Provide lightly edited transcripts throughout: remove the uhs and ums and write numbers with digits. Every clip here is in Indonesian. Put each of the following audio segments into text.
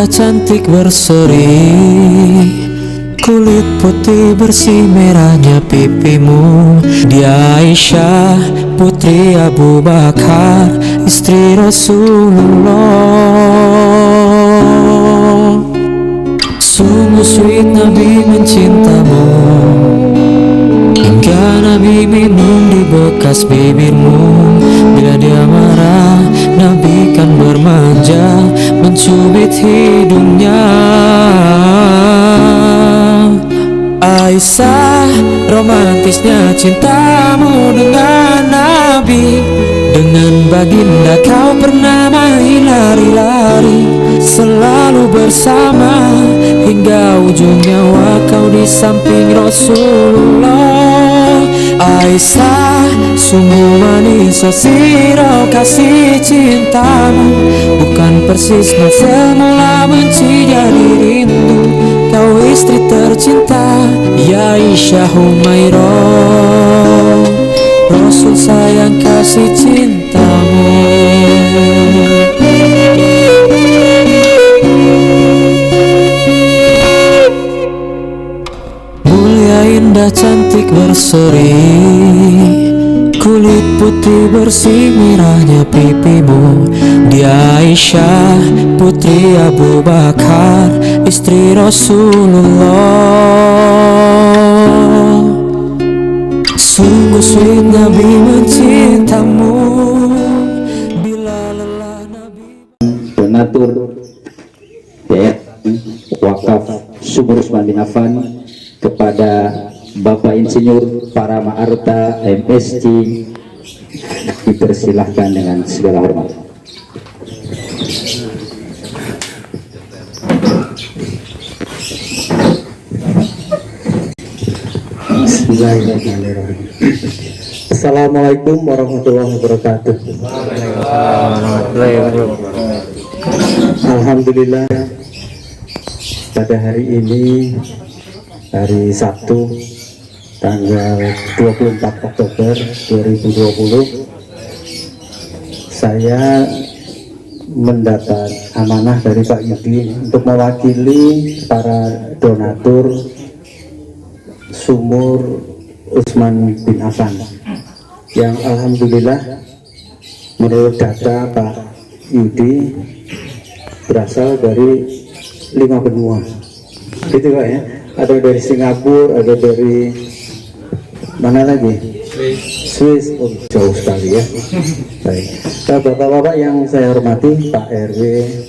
indah cantik berseri, kulit putih bersih merahnya pipimu. Dia Aisyah putri Abu Bakar, istri Rasulullah. Sungguh sweet Nabi mencintamu, hingga Nabi minum di bekas bibirmu. Bila dia marah, Nabi kan bermanja, mencubit hidungnya. Aisyah, romantisnya cintamu dengan Nabi. Dengan baginda kau pernah main lari-lari, selalu bersama hingga ujung nyawa kau di samping Rasulullah. Aisyah, sungguh manis siro kasih cintamu, bukan persis novel mula benci jadi rindu. Kau istri tercinta, ya Aisyah Humairah, Rasul sayang kasih cintamu. Mulia indah cantik berseri, kulit putih bersih merahnya pipimu. Dia Aisyah putri Abu Bakar, istri Rasulullah. Sungguh sweet Nabi mencintamu, bila lelah Nabi. Donatur yayasan wakaf Sumur Utsman bin Affan kepada Bapak Insinyur Parama Arta MSc dipersilahkan dengan segala hormat. Bismillahirrahmanirrahim. Assalamualaikum warahmatullahi wabarakatuh. Alhamdulillah, pada hari ini, hari Sabtu tanggal 24 Oktober 2020, saya mendapat amanah dari Pak Yudi untuk mewakili para donatur Sumur Utsman bin Affan yang alhamdulillah menurut data Pak Yudi berasal dari 5 benua, gitu Pak ya. Ada dari Singapura, ada dari mana lagi? Swiss. Oh, jauh sekali ya. Baik. Bapak-bapak yang saya hormati, Pak RW,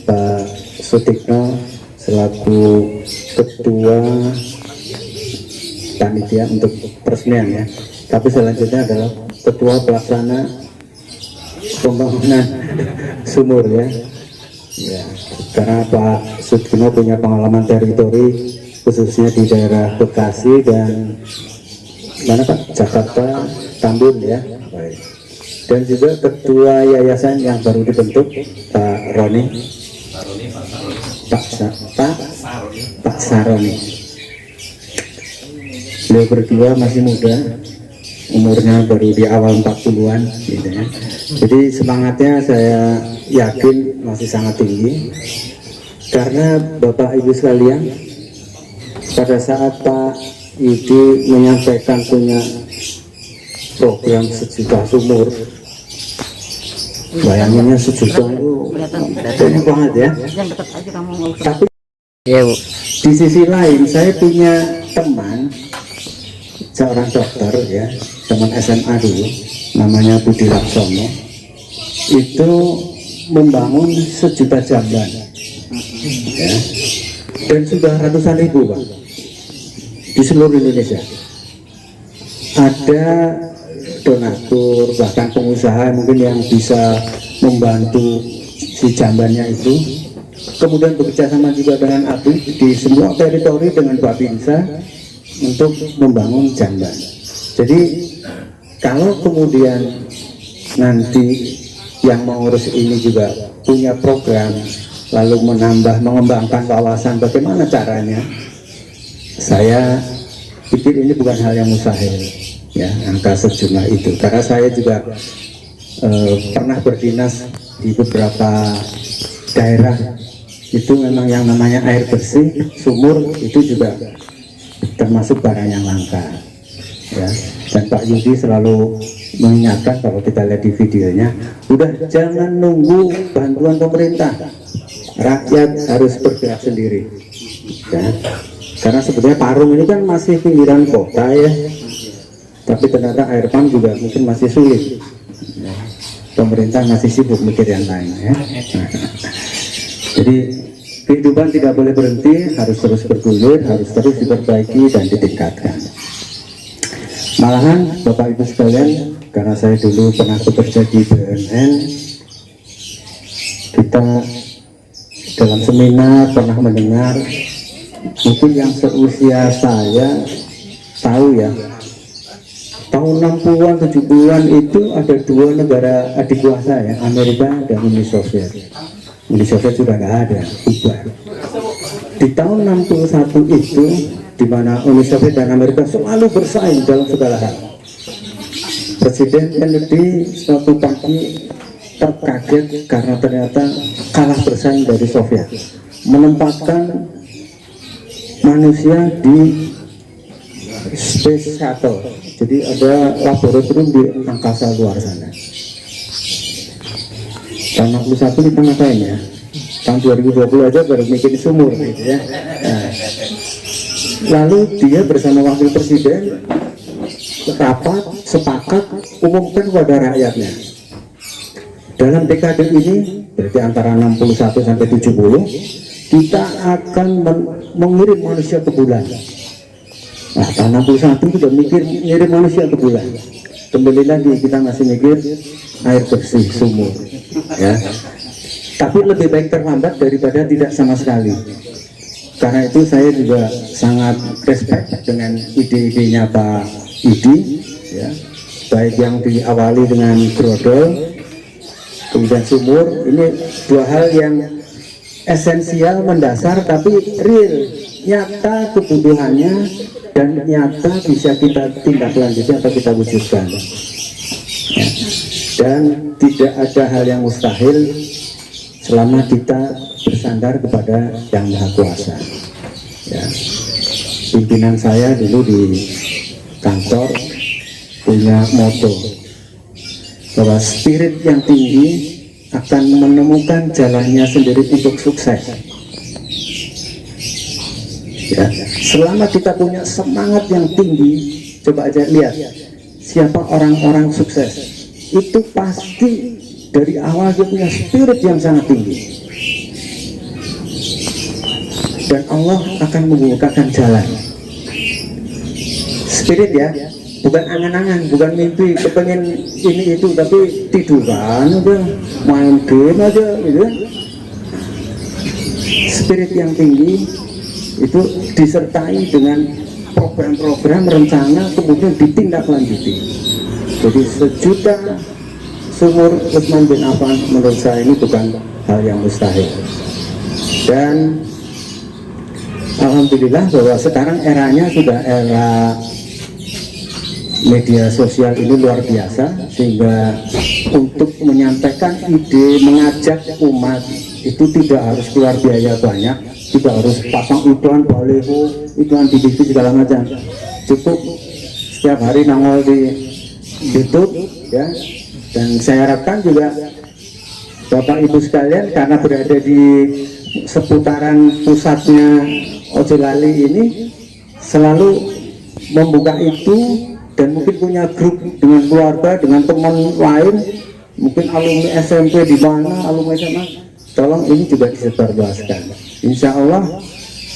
Pak Sutikno selaku Ketua Panitia untuk peresmian ya. Tapi selanjutnya adalah Ketua Pelaksana Pembangunan Sumur ya. Ya, karena Pak Sutikno punya pengalaman teritori khususnya di daerah Bekasi dan mana Pak? Jakarta, Tambun ya. Baik. Dan juga ketua yayasan yang baru dibentuk Pak Roni, Pak Saroni. Beliau berdua masih muda, umurnya baru di awal 40-an gitu ya. Jadi semangatnya saya yakin masih sangat tinggi, karena Bapak Ibu sekalian, pada saat Pak Yudi menyampaikan punya program 1 juta sumur, bayangannya 1 juta itu banyak banget ya. Tapi di sisi lain saya punya teman seorang dokter ya, teman SMA dulu, namanya Budi Laksono, itu membangun 1 juta jamban ya, dan sudah ratusan ribu Pak di seluruh Indonesia. Ada donatur bahkan pengusaha mungkin yang bisa membantu si jambannya itu, kemudian bekerja sama juga dengan API di semua teritori dengan Babinsa untuk membangun jamban. Jadi kalau kemudian nanti yang mengurus ini juga punya program lalu mengembangkan wawasan bagaimana caranya, saya pikir ini bukan hal yang mustahil ya, angka sejumlah itu. Karena saya juga pernah berdinas di beberapa daerah itu memang yang namanya air bersih, sumur itu juga termasuk barang yang langka ya. Dan Pak Yudi selalu mengingatkan, kalau kita lihat di videonya, udah jangan nunggu bantuan pemerintah, rakyat harus bergerak sendiri ya. Karena sebetulnya Parung ini kan masih pinggiran kota ya, tapi ternyata air pump juga mungkin masih sulit ya. Pemerintah masih sibuk mikir yang lain ya. Jadi kehidupan tidak boleh berhenti, harus terus bergulir, harus terus diperbaiki dan ditingkatkan. Malahan Bapak Ibu sekalian, karena saya dulu pernah bekerja di BUMN, kita dalam seminar pernah mendengar, mungkin yang seusia saya tahu ya, tahun 60-an 70-an itu ada dua negara adik kuasa ya, Amerika dan Uni Soviet. Uni Soviet sudah nggak ada, bubar. Di tahun 61 itu, di mana Uni Soviet dan Amerika selalu bersaing dalam segala hal. Presiden Kennedy suatu pagi terkaget karena ternyata kalah bersaing dari Soviet, menempatkan manusia di Space Shuttle. Jadi ada laboratorium di angkasa luar sana. Tahun 61 kita ngapain ya? Tahun 2020 aja baru bikin sumur gitu ya. Nah, lalu dia bersama wakil presiden rapat, sepakat, umumkan kepada rakyatnya. Dalam dekade ini, berarti antara 61 sampai 70, kita akan mengirim manusia ke bulan. Nah, tahun 61 sudah mikir ngirim manusia ke bulan. Kembali lagi kita masih mikir air bersih, sumur ya. Tapi lebih baik terlambat daripada tidak sama sekali. Karena itu saya juga sangat respect dengan ide-idenya Pak Idi ya. Baik yang diawali dengan grodol, kemudian sumur, ini dua hal yang esensial, mendasar, tapi real, nyata kebutuhannya, dan nyata bisa kita tindak lanjuti atau kita wujudkan ya. Dan tidak ada hal yang mustahil selama kita bersandar kepada Yang Maha Kuasa ya. Pimpinan saya dulu di kantor punya moto bahwa spirit yang tinggi akan menemukan jalannya sendiri untuk sukses ya. Selama kita punya semangat yang tinggi, coba aja lihat siapa orang-orang sukses, itu pasti dari awal dia punya spirit yang sangat tinggi, dan Allah akan membukakan jalan. Spirit ya, bukan angan-angan, bukan mimpi kepengen ini itu, tapi tiduran udah, main game aja gitu. Spirit yang tinggi itu disertai dengan program-program, rencana, kemudian ditindaklanjuti. Jadi sejuta sumur Utsman bin Affan menurut saya ini bukan hal yang mustahil. Dan alhamdulillah bahwa sekarang eranya sudah era media sosial ini luar biasa, sehingga untuk menyampaikan ide, mengajak umat itu tidak harus keluar biaya banyak, tidak harus pasang iklan baliho, iklan di TV segala macam. Cukup setiap hari nongol di YouTube ya. Dan saya harapkan juga Bapak Ibu sekalian, karena berada di seputaran pusatnya Ojo Lali ini, selalu membuka itu, dan mungkin punya grup dengan keluarga, dengan teman lain, mungkin alumni SMP di mana, alumni SMA, tolong ini juga disebarluaskan. Insya Allah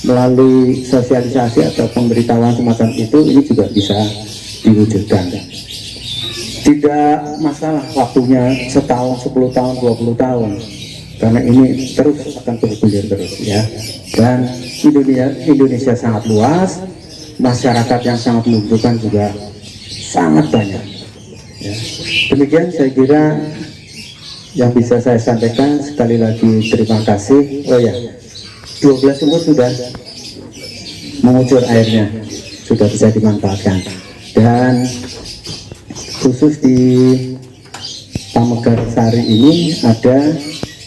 melalui sosialisasi atau pemberitahuan semacam itu, ini juga bisa diwujudkan. Tidak masalah waktunya setahun, 10 tahun, 20 tahun, karena ini terus akan bergulir terus ya. Dan Indonesia sangat luas, masyarakat yang sangat membutuhkan juga sangat banyak ya. Demikian saya kira yang bisa saya sampaikan. Sekali lagi terima kasih. Oh ya, 12 sumur sudah mengucur airnya, sudah bisa dimanfaatkan. Dan khusus di Pamegar Sari ini ada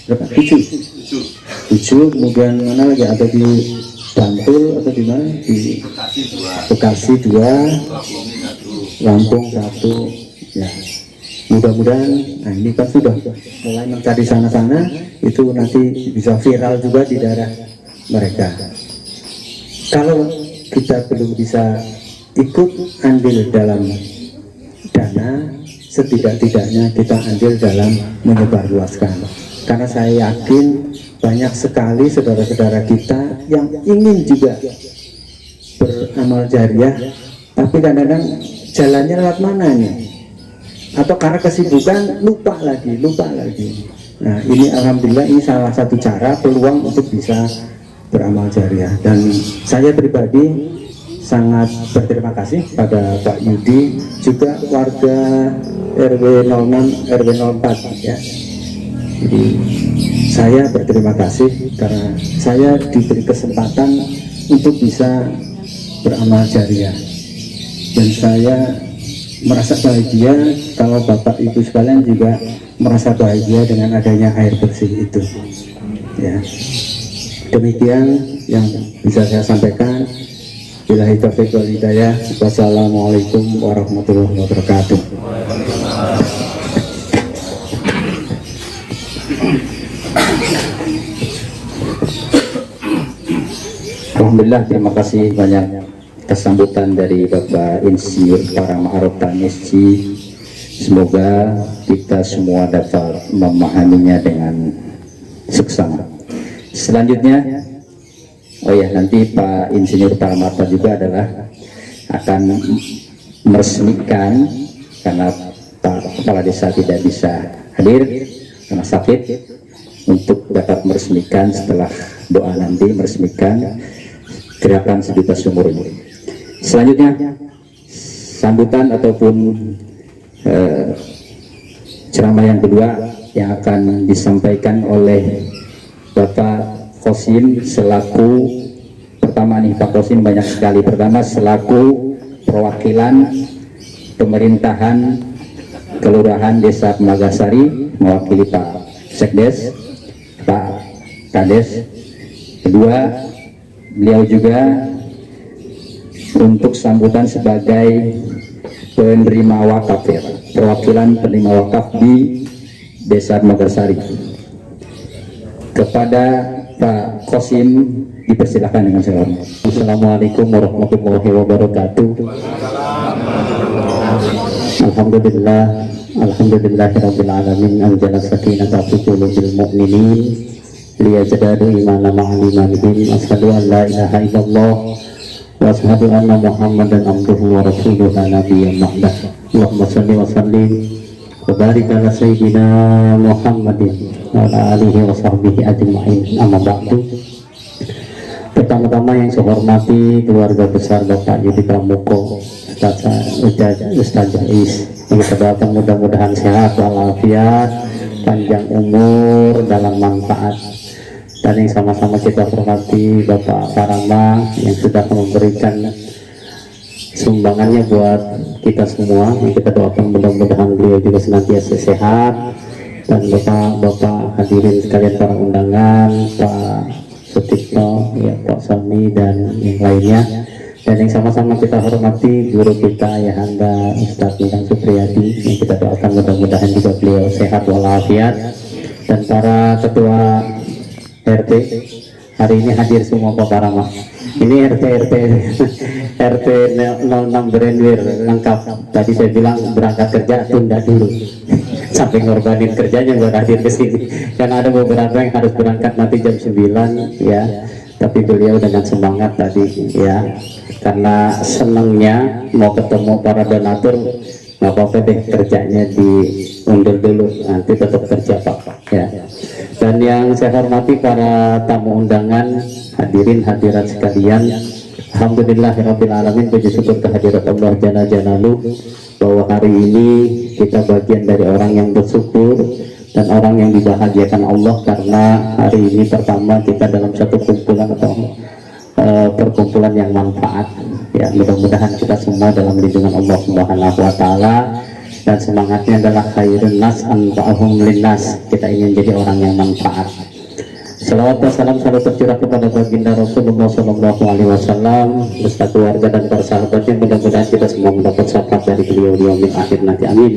berapa? 7 7, kemudian mana lagi, ada di Bantul atau di mana, di Bekasi 2, Lampung 1 ya. Mudah-mudahan nah ini kan sudah mulai mencari sana-sana, itu nanti bisa viral juga di daerah mereka. Kalau kita belum bisa ikut andil dalam dana, setidak-tidaknya kita andil dalam menyebarluaskan, karena saya yakin banyak sekali saudara-saudara kita yang ingin juga beramal jariah, tapi kadang-kadang jalannya lewat mana nih, atau karena kesibukan lupa lagi. Nah ini alhamdulillah ini salah satu cara peluang untuk bisa beramal jariah, dan saya pribadi sangat berterima kasih pada Pak Yudi, juga warga RW 06 RW 04 ya. Jadi saya berterima kasih karena saya diberi kesempatan untuk bisa beramal jariah, dan saya merasa bahagia kalau Bapak Ibu sekalian juga merasa bahagia dengan adanya air bersih itu ya. Demikian yang bisa saya sampaikan. Billahi taufiq wal hidayah. Wassalamualaikum warahmatullahi wabarakatuh. Alhamdulillah, terima kasih banyak kesambutan dari Bapak Insinyur Parama Arota MSc. Semoga kita semua dapat memahaminya dengan seksama. Selanjutnya, oh ya, nanti Pak Insinyur Parama Arota juga akan meresmikan, karena Pak Kepala Desa tidak bisa hadir karena sakit, untuk dapat meresmikan setelah doa nanti, meresmikan gerakan sejuta sumur ini. Selanjutnya, sambutan ataupun ceramah yang kedua yang akan disampaikan oleh Bapak Kosim selaku, pertama nih Pak Kosim banyak sekali, pertama selaku perwakilan pemerintahan Kelurahan Desa Pemagasari mewakili Pak Sekdes, Pak Kades. Kedua, beliau juga untuk sambutan sebagai penerima wakaf ya, perwakilan penerima wakaf di Desa Pemagasari. Kepada Pak Kosim dipersilakan dengan segala hormat. Assalamualaikum warahmatullahi wabarakatuh. Alhamdulillahirabbil alamin, anzala sakinata fi qulubil mu'minin liyazdadu imanan ma'a imanihim. Asyhadu an la ilaha illallah wa asyhadu anna Muhammadan abduhu wa rasuluhu la nabiyya ba'dah. Allahumma shalli wa sallim wa barik ala sayyidina Muhammadin wa ala alihi wa sahbihi ajma'in. Amma ba'du. Pertama-tama yang saya hormati keluarga besar Bapak Yudi Pramuko, Ustaz Jais, yang kita doakan mudah-mudahan sehat walafiat, panjang umur dalam manfaat. Dan yang sama-sama kita hormati Bapak Parama yang sudah memberikan sumbangannya buat kita semua, yang kita doakan mudah-mudahan beliau juga senantiasa sehat. Dan Bapak hadirin sekalian, para undangan, Pak Sutikno, ya, Pak Sami dan yang lainnya, dan yang sama-sama kita hormati guru kita Ayahanda Ustadz Bintang Supriyadi, yang kita doakan mudah-mudahan juga beliau sehat walafiat. Dan para ketua RT hari ini hadir semua Pak Parama. Ini RT 06 Brandwir lengkap. Tadi saya bilang berangkat kerja tunda dulu sampai ngorbanin kerjanya buat hadir ke sini, karena ada beberapa yang harus berangkat nanti jam 9 ya. Tapi beliau dengan semangat tadi ya, karena senangnya mau ketemu para donatur. Nggak apa-apa deh, kerjanya diundur dulu, nanti tetap kerja Pak ya. Dan yang saya hormati para tamu undangan, hadirin hadirat sekalian, alhamdulillahirabbil alamin, puji syukur kehadirat Allah Jalla Jalaluh, bahwa hari ini kita bagian dari orang yang bersyukur dan orang yang dibahagiakan Allah, karena hari ini pertama kita dalam satu kumpulan atau perkumpulan yang manfaat ya. Mudah-mudahan kita semua dalam lindungan Allah Subhanahu wa taala, dan semangatnya adalah khairun nas anfa'uhum linnas. Kita ingin jadi orang yang manfaat. Salawat dan salam selalu tercurah kepada baginda Rasulullah Sallallahu Alaihi Wasallam beserta keluarga dan para sahabatnya. Mudah-mudahan kita semua mendapat syafaat dari beliau di yaumil akhir nanti. Amin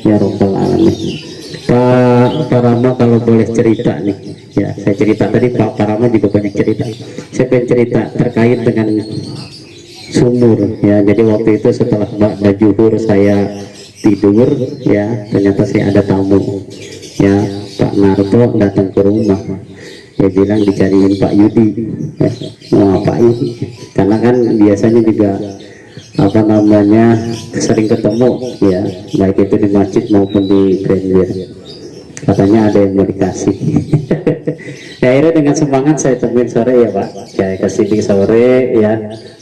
ya rabbal alamin. Pak Rama kalau boleh cerita nih, ya saya cerita tadi, Pak Rama juga banyak cerita. Saya pengen cerita terkait dengan sumur, ya. Jadi waktu itu setelah Mbak Juhur saya tidur, ya ternyata saya ada tamu, ya Pak Narto datang ke rumah. Dia bilang dicariin Pak Yudi, ya, mau ngapain? Karena kan biasanya juga apa namanya sering ketemu, ya baik itu di masjid maupun di Grandweir. Katanya ada yang mau dikasih. Ya, akhirnya dengan semangat saya temuin sore, ya Pak, saya kasih di sore, ya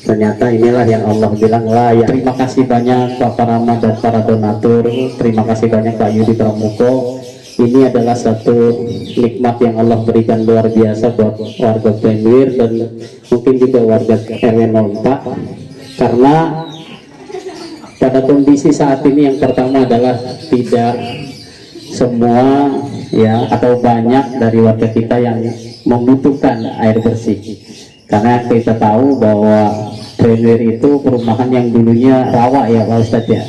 ternyata inilah yang Allah bilang lah, ya. Terima kasih banyak Pak Rama dan para donatur, terima kasih banyak Pak Yudi Pramuko. Ini adalah satu nikmat yang Allah berikan luar biasa buat warga Grandweir dan mungkin juga warga RW 04, karena pada kondisi saat ini yang pertama adalah tidak semua, ya, atau banyak dari warga kita yang membutuhkan air bersih, karena kita tahu bahwa Grandweir itu perumahan yang dulunya rawa, ya Pak Ustadz, ya,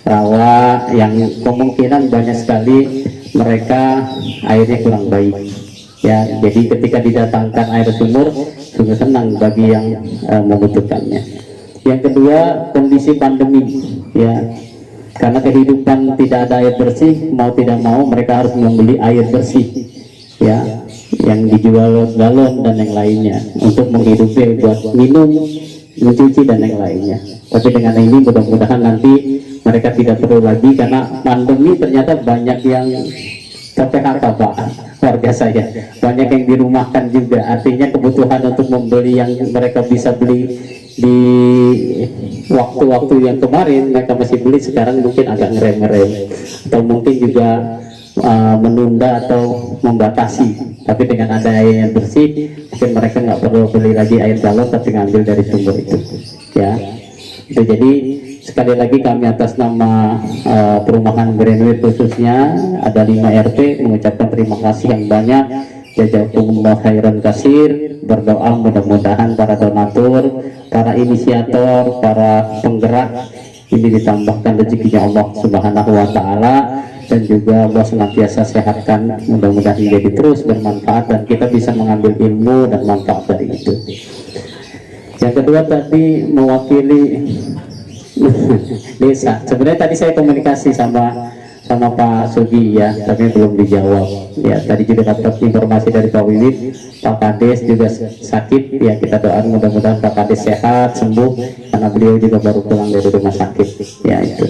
rawa yang kemungkinan banyak sekali mereka airnya kurang baik, ya. Jadi ketika didatangkan air sumur sungguh senang bagi yang membutuhkannya. Yang kedua, kondisi pandemi, ya, karena kehidupan tidak ada air bersih, mau tidak mau mereka harus membeli air bersih, ya, yang dijual galon dan yang lainnya untuk menghidupi buat minum, mencuci dan yang lainnya. Tapi dengan ini mudah-mudahan nanti mereka tidak perlu lagi, karena pandemi ternyata banyak yang PHK Pak, warga saya banyak yang dirumahkan juga. Artinya kebutuhan untuk membeli yang mereka bisa beli di waktu-waktu yang kemarin mereka masih beli, sekarang mungkin agak ngerem-ngerem atau mungkin juga menunda atau membatasi. Tapi dengan ada air yang bersih, mungkin mereka nggak perlu beli lagi air galon, tapi ngambil dari sumber itu, ya. Itu jadi sekali lagi kami atas nama perumahan Grandweir khususnya ada 5 RT mengucapkan terima kasih yang banyak. Jazakumullah khairan kasir. Berdoa mudah-mudahan para donatur, para inisiator, para penggerak ini ditambahkan rezekinya Allah Subhanahu wa Ta'ala, dan juga Allah senantiasa sehatkan, mudah-mudahan jadi terus bermanfaat dan kita bisa mengambil ilmu dan manfaat dari itu. Yang kedua tadi mewakili desa. Sebenarnya tadi saya komunikasi sama Pak Sugi, ya, tapi belum dijawab, ya. Tadi juga dapat informasi dari Pak Wiwit, Pak Kades juga sakit, ya, kita doakan mudah-mudahan Pak Kades sehat sembuh karena beliau juga baru pulang dari rumah sakit, ya. Itu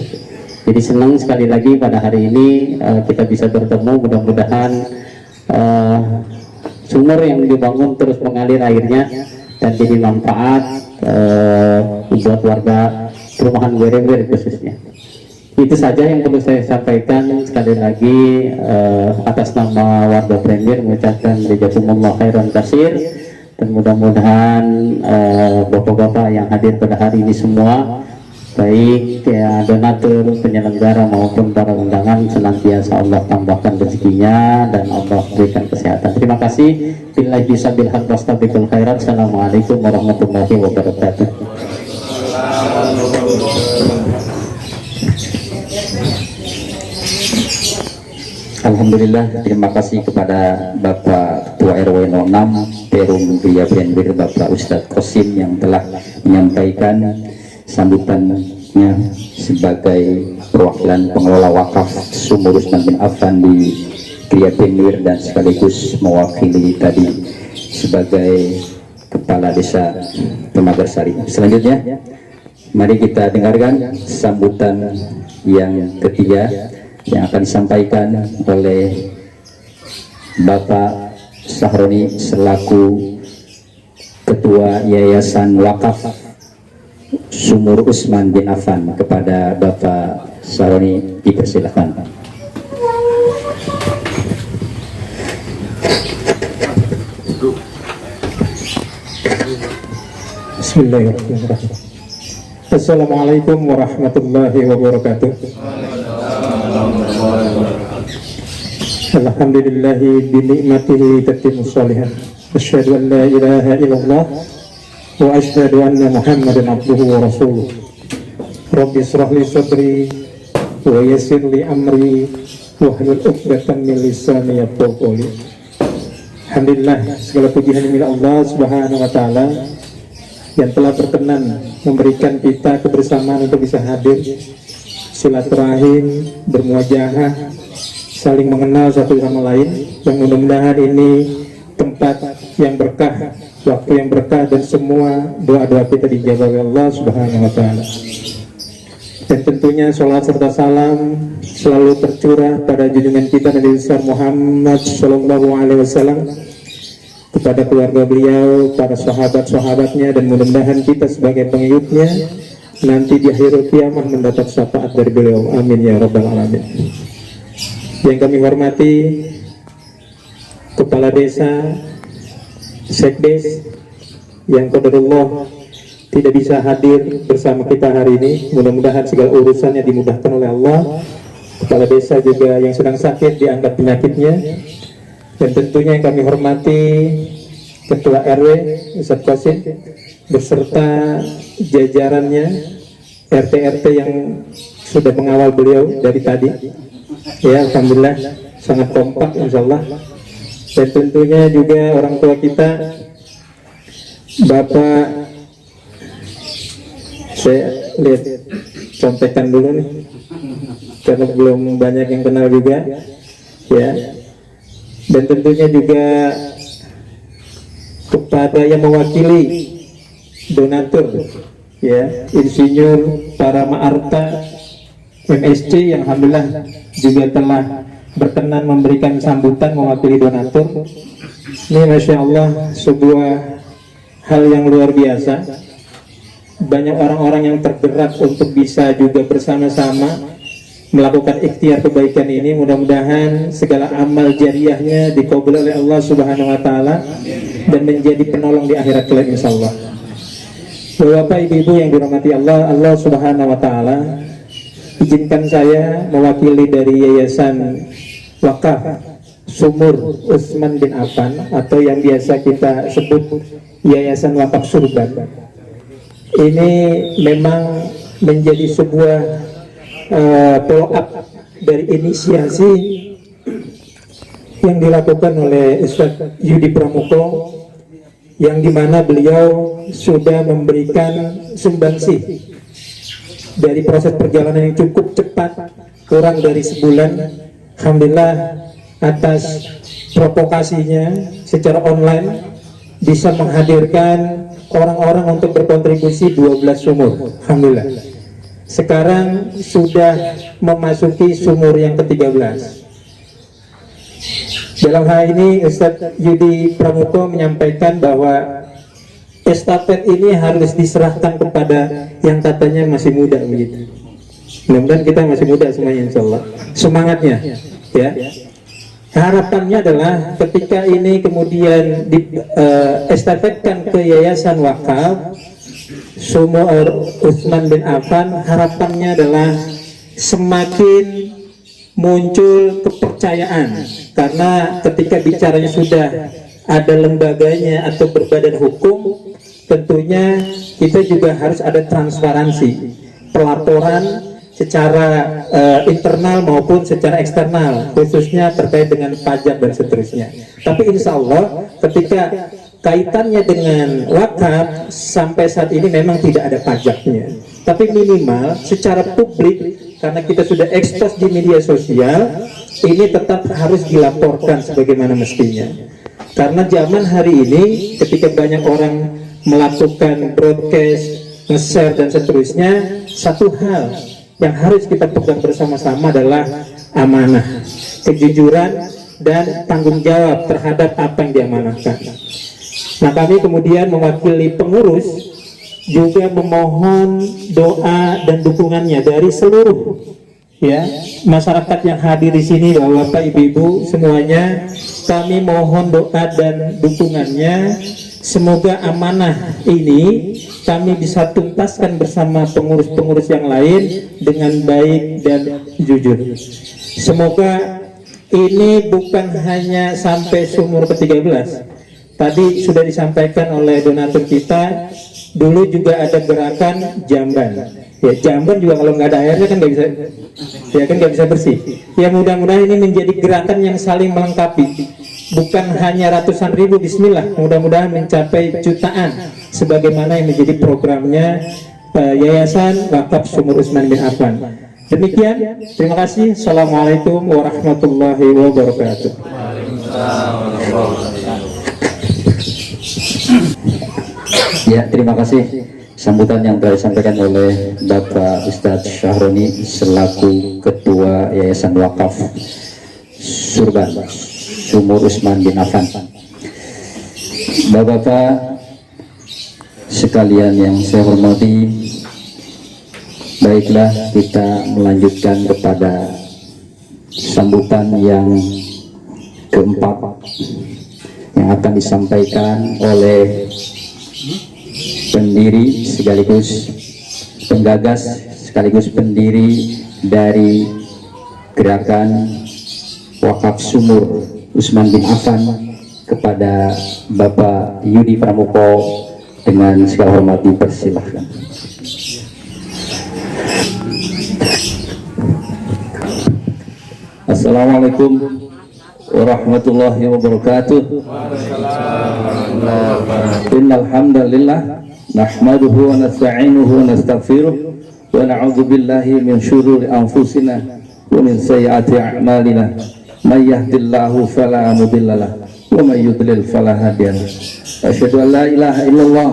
jadi senang sekali lagi pada hari ini kita bisa bertemu. Mudah-mudahan sumur yang dibangun terus mengalir airnya dan jadi manfaat buat warga perumahan Grandweir khususnya. Itu saja yang perlu saya sampaikan. Sekali lagi atas nama warga Grandweir mengucapkan jazakumullah khairan kasir, dan mudah-mudahan bapak-bapak yang hadir pada hari ini semua, baik ya donatur, penyelenggara maupun para undangan, senantiasa Allah tambahkan rezekinya dan Allah berikan kesehatan. Terima kasih. Billahi bisabil haq wastabiqul khairat. Assalamualaikum warahmatullahi wabarakatuh. Alhamdulillah, terima kasih kepada Bapak Ketua RW 06 Perum Pria Grandweir, Bapak Ustadz Kosim, yang telah menyampaikan sambutannya sebagai perwakilan pengelola wakaf Sumur Utsman bin Affan di Pria Grandweir, dan sekaligus mewakili tadi sebagai Kepala Desa Temagarsari. Selanjutnya, mari kita dengarkan sambutan yang ketiga yang akan disampaikan oleh Bapak Sahroni selaku Ketua Yayasan Wakaf Sumur Utsman bin Affan. Kepada Bapak Sahroni dipersilakan. Bismillahirrahmanirrahim. Assalamualaikum warahmatullahi wabarakatuh. Alhamdulillahi binikmatihi tatimmu sholihat. Asyhadu an la ilaha illallah wa asyhadu anna Muhammadan abduhu wa rasuluh. Rabbi israh li sadri wa yassir li amri wahlul 'uqdatam min lisani yafqahu qawli. Alhamdulillah, segala puji hanya milik Allah Subhanahu wa taala yang telah berkenan memberikan kita kebersamaan untuk bisa hadir silaturahim, bermuajahah, saling mengenal satu sama lain, yang mudah-mudahan ini tempat yang berkah, waktu yang berkah, dan semua doa-doa kita dijawab oleh Allah Subhanahu wa taala. Dan tentunya sholat serta salam selalu tercurah pada junjungan kita Nabi besar Muhammad Shallallahu Alaihi Wasallam, kepada keluarga beliau, para sahabat-sahabatnya, dan mudah-mudahan kita sebagai pengikutnya nanti di akhir kiamat mendapat syafaat dari beliau. Amin ya rabbal alamin. Yang kami hormati Kepala Desa, Sekdes, yang qadarullah tidak bisa hadir bersama kita hari ini. Mudah-mudahan segala urusannya dimudahkan oleh Allah. Kepala Desa juga yang sedang sakit diangkat penyakitnya. Dan tentunya yang kami hormati Ketua RW Ustadz Qasim beserta jajarannya, RT-RT yang sudah mengawal beliau dari tadi. Ya, alhamdulillah sangat kompak insyaallah. Dan tentunya juga orang tua kita, Bapak, saya lihat contekan dulu nih karena belum banyak yang kenal juga ya. Dan tentunya juga kepada yang mewakili donatur ya, Insinyur Parama Arta MSC yang alhamdulillah juga telah berkenan memberikan sambutan mewakili donatur. Ini Masya Allah sebuah hal yang luar biasa. Banyak orang-orang yang tergerak untuk bisa juga bersama-sama melakukan ikhtiar kebaikan ini. Mudah-mudahan segala amal jariahnya dikabul oleh Allah Subhanahu wa taala dan menjadi penolong di akhirat kelak insyaallah. Bapak Ibu yang dirahmati Allah, Allah Subhanahu wa taala, izinkan saya mewakili dari Yayasan Wakaf Sumur Utsman bin Affan atau yang biasa kita sebut Yayasan Wakaf Surban. Ini memang menjadi sebuah follow up dari inisiasi yang dilakukan oleh Ustadz Yudi Pramuko, yang dimana beliau sudah memberikan sumbangsih dari proses perjalanan yang cukup cepat, kurang dari sebulan. Alhamdulillah atas provokasinya secara online bisa menghadirkan orang-orang untuk berkontribusi 12 sumur. Alhamdulillah sekarang sudah memasuki sumur yang ke-13. Dalam hal ini Ustadz Yudi Pramuko menyampaikan bahwa estafet ini harus diserahkan kepada yang katanya masih muda begitu. Mudah-mudahan kita masih muda semuanya insyaallah. Semangatnya ya. Harapannya adalah ketika ini kemudian estafetkan ke Yayasan Wakaf Sumur Utsman bin Affan, harapannya adalah semakin muncul kepercayaan, karena ketika bicaranya sudah ada lembaganya atau berbadan hukum, tentunya kita juga harus ada transparansi pelaporan secara internal maupun secara eksternal, khususnya terkait dengan pajak dan seterusnya. Tapi insya Allah ketika kaitannya dengan wakaf sampai saat ini memang tidak ada pajaknya, tapi minimal secara publik, karena kita sudah ekspos di media sosial, ini tetap harus dilaporkan sebagaimana mestinya. Karena zaman hari ini ketika banyak orang melakukan broadcast, nge-share dan seterusnya, satu hal yang harus kita pegang bersama-sama adalah amanah, kejujuran, dan tanggung jawab terhadap apa yang diamanahkan. Nah, kami kemudian mewakili pengurus juga memohon doa dan dukungannya dari seluruh ya masyarakat yang hadir di sini, Bapak Ibu semuanya. Kami mohon doa dan dukungannya, semoga amanah ini kami bisa tuntaskan bersama pengurus-pengurus yang lain dengan baik dan jujur. Semoga ini bukan hanya sampai sumur ke-13. Tadi sudah disampaikan oleh donatur kita, dulu juga ada gerakan jamban. Ya, jamban juga kalau nggak ada airnya kan nggak bisa, ya kan nggak bisa bersih. Ya mudah-mudahan ini menjadi gerakan yang saling melengkapi. Bukan hanya ratusan ribu, bismillah, mudah-mudahan mencapai jutaan sebagaimana yang menjadi programnya Yayasan Wakaf Sumur Utsman bin Affan. Demikian, terima kasih. Assalamualaikum warahmatullahi wabarakatuh. Ya, terima kasih sambutan yang telah disampaikan oleh Bapak Ustadz Syahroni selaku Ketua Yayasan Wakaf Surban Sumur Utsman bin Affan. Bapak-bapak sekalian yang saya hormati, baiklah kita melanjutkan kepada sambutan yang keempat yang akan disampaikan oleh pendiri sekaligus penggagas sekaligus pendiri dari gerakan Wakaf Sumur Utsman bin Affan, kepada Bapak Yudi Pramuko. Dengan segala hormat dipersilahkan. Assalamualaikum warahmatullahi wabarakatuh. Innal hamdalillah nahmaduhu wa nasta'inuhu wa nastaghfiruh wa na'udzu billahi min syururi anfusina wa min sayyiati a'malina. May yahdihillahu fala mudhillalah wa may yudlil fala hadiyalah. Asyhadu an la ilaha illallah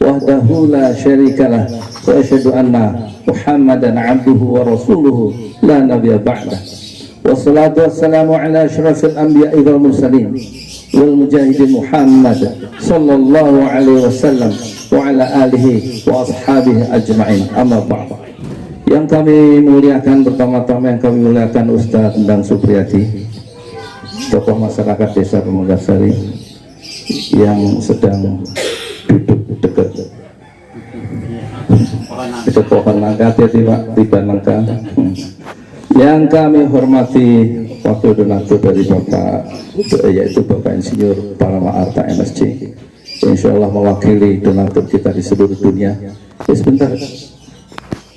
wahdahu la syarikalah wa asyhadu anna Muhammadan abduhu wa rasuluhu la nabiyya ba'dah. Wassalatu wassalamu ala asyrafil anbiya'i wal mursalin wal mujahidin Muhammad sallallahu alaihi wasallam wa ala alihi wa ashabihi ajma'in. Amma ba'd. Yang kami muliakan, pertama-tama yang kami muliakan Ustaz Endang Supriyadi, tokoh masyarakat Desa Pemegasari yang sedang duduk dekat pohon nangka, tiba nangka. Yang kami hormati wakil donatur dari Bapak, yaitu Bapak Insinyur Parama Arta MSc, insya Allah mewakili donatur kita di seluruh dunia. Ya sebentar,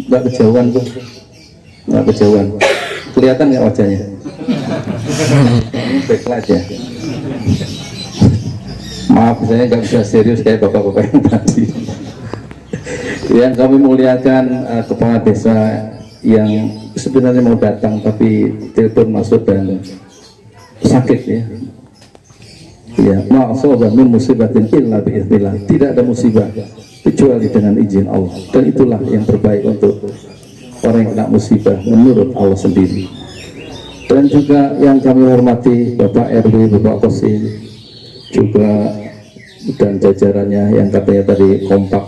nggak kejauhan Bu, nggak kejauhan, kelihatan nggak wajahnya? Backlight ya. Maaf, saya nggak bisa serius kayak bapak-bapak yang tadi. Yang kami muliakan kepala desa yang sebenarnya mau datang tapi telepon masuk dan sakit ya. Ya, ma'asaba min musibatin illa biiznillah. Tidak ada musibah kecuali dengan izin Allah. Dan itulah yang terbaik untuk orang yang kena musibah menurut Allah sendiri. Dan juga yang kami hormati Bapak RW, Bapak Kosim, juga dan jajarannya yang katanya tadi kompak,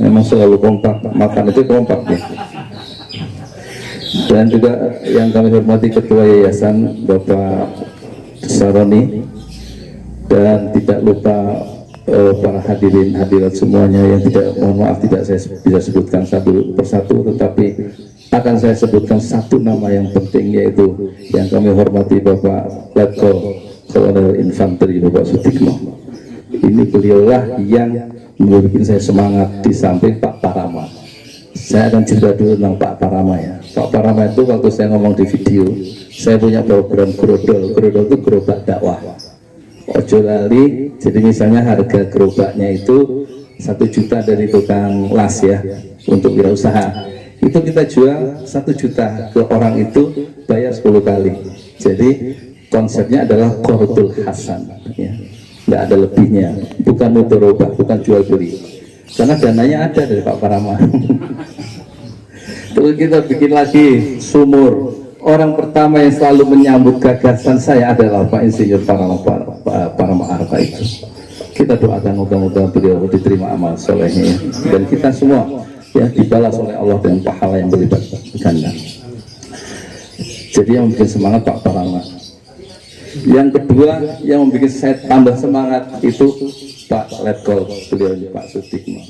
memang selalu kompak, makan itu kompak ya. Dan juga yang kami hormati Ketua Yayasan Bapak Saroni, dan tidak lupa para hadirin hadirat semuanya yang tidak, mohon maaf tidak saya bisa sebutkan satu persatu, tetapi akan saya sebutkan satu nama yang penting, yaitu yang kami hormati Bapak Letkol Kolonel Infanteri Bapak Sutikno. Ini beliaulah yang membuat saya semangat di samping Pak Parama. Saya akan cerita dulu tentang Pak Parama ya. Pak Parama itu waktu saya ngomong di video, saya punya program Grodol. Grodol itu gerobak dakwah. Ojo lali, jadi misalnya harga gerobaknya itu 1 juta dari tukang las ya, untuk wirausaha. Itu kita jual 1 juta ke orang itu, bayar 10 kali. Jadi konsepnya adalah qardul hasan ya. Nggak ada lebihnya, bukan mudharabah, bukan jual beli, karena dananya ada dari Pak Parama. Terus kita bikin lagi sumur. Orang pertama yang selalu menyambut gagasan saya adalah Pak Insinyur Parama Arta itu. Kita doakan mudah-mudahan beliau diterima amal solehnya, dan kita semua ya dibalas oleh Allah dengan pahala yang berlipat ganda. Jadi yang bikin semangat Pak Parama. Yang kedua yang membuat saya tambah semangat itu Pak Letkol, beliau Pak Sutikno.